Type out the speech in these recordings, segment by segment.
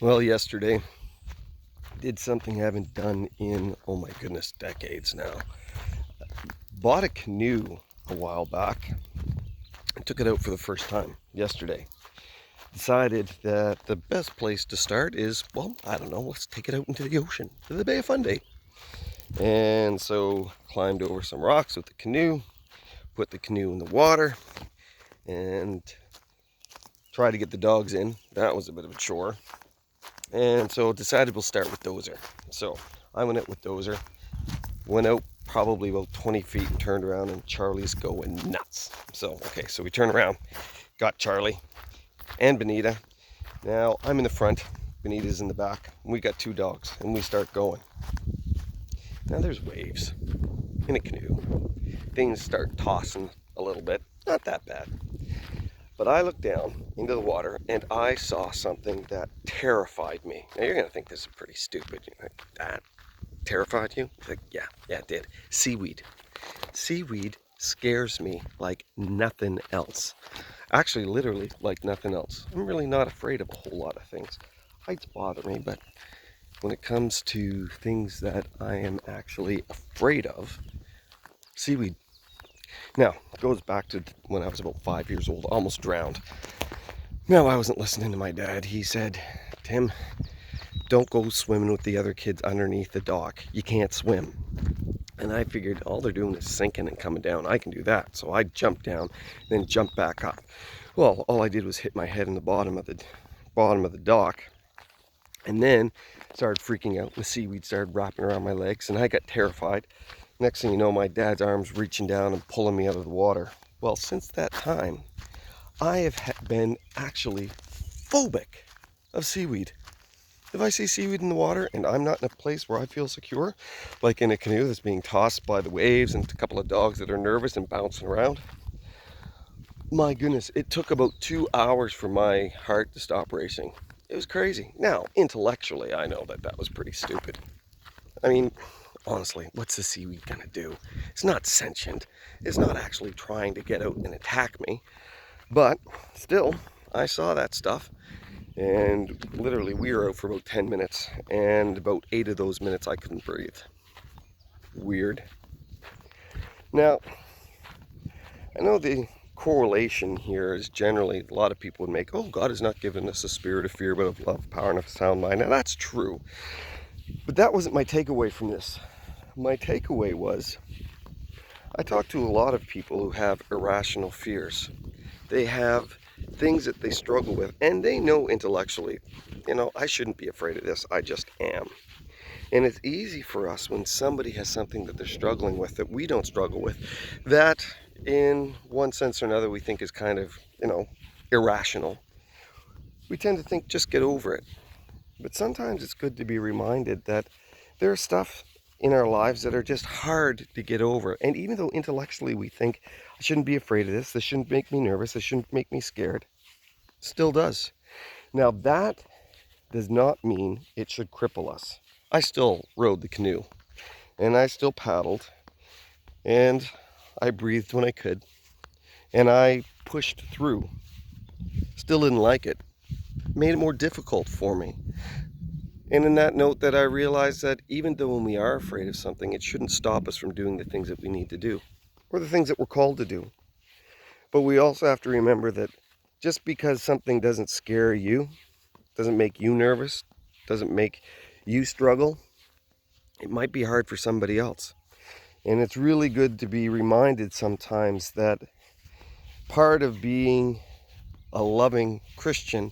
Well, yesterday did something I haven't done in, oh my goodness, decades now. Bought a canoe a while back and took it out for the first time yesterday. Decided that the best place to start is, well, I don't know, let's take it out into the ocean, to the Bay of Fundy. And so climbed over some rocks with the canoe, put the canoe in the water, and tried to get the dogs in. That was a bit of a chore. And so decided we'll start with Dozer. So I went out with Dozer, went out probably about 20 feet and turned around, and Charlie's going nuts. So, okay, so we turned around, got Charlie and Benita. Now I'm in the front, Benita's in the back. We got two dogs and we start going. Now there's waves in a canoe. Things start tossing a little bit, not that bad. But I looked down into the water and I saw something that terrified me. Now you're gonna think this is pretty stupid. You're like, that terrified you? Like, yeah, it did. Seaweed. Seaweed scares me like nothing else. Actually, literally like nothing else. I'm really not afraid of a whole lot of things. Heights bother me, but when it comes to things that I am actually afraid of, seaweed. Now, it goes back to when I was about 5 years old, almost drowned. Now, I wasn't listening to my dad. He said, Tim, don't go swimming with the other kids underneath the dock. You can't swim. And I figured all they're doing is sinking and coming down. I can do that. So I jumped down, then jumped back up. Well, all I did was hit my head in the bottom of the dock, and then started freaking out. The seaweed started wrapping around my legs, and I got terrified. Next thing you know, my dad's arms reaching down and pulling me out of the water. Well, since that time, I have been actually phobic of seaweed. If I see seaweed in the water and I'm not in a place where I feel secure, like in a canoe that's being tossed by the waves and a couple of dogs that are nervous and bouncing around, my goodness, it took about 2 hours for my heart to stop racing. It was crazy. Now, intellectually, I know that that was pretty stupid. I mean, honestly, what's the seaweed gonna do? It's not sentient. It's not actually trying to get out and attack me. But still, I saw that stuff. And literally, we were out for about 10 minutes, and about 8 of those minutes I couldn't breathe. Weird. Now, I know the correlation here is generally a lot of people would make, oh, God has not given us a spirit of fear, but of love, power, and a sound mind. Now, that's true. But that wasn't my takeaway from this. My takeaway was, I talk to a lot of people who have irrational fears. They have things that they struggle with, and they know intellectually, I shouldn't be afraid of this, I just am. And it's easy for us when somebody has something that they're struggling with that we don't struggle with, that in one sense or another we think is kind of, irrational. We tend to think, just get over it. But sometimes it's good to be reminded that there's stuff in our lives that are just hard to get over. And even though intellectually we think, I shouldn't be afraid of this shouldn't make me nervous, this shouldn't make me scared, it still does. Now that does not mean it should cripple us. I still rode the canoe, and I still paddled, and I breathed when I could, and I pushed through. Still didn't like it. Made it more difficult for me. And in that note, that I realized that even though when we are afraid of something, it shouldn't stop us from doing the things that we need to do, or the things that we're called to do. But we also have to remember that just because something doesn't scare you, doesn't make you nervous, doesn't make you struggle, it might be hard for somebody else. And it's really good to be reminded sometimes that part of being a loving Christian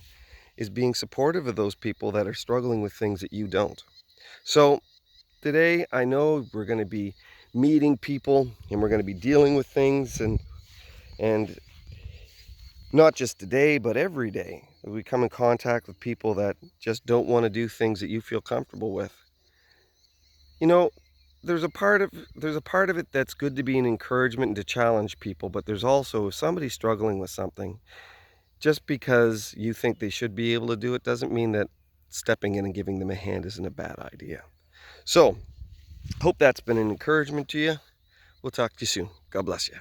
is being supportive of those people that are struggling with things that you don't. So today, I know we're going to be meeting people and we're going to be dealing with things, and not just today, but every day we come in contact with people that just don't want to do things that you feel comfortable with. There's a part of it that's good to be an encouragement and to challenge people, but there's also, if somebody's struggling with something, just because you think they should be able to do it doesn't mean that stepping in and giving them a hand isn't a bad idea. So, hope that's been an encouragement to you. We'll talk to you soon. God bless you.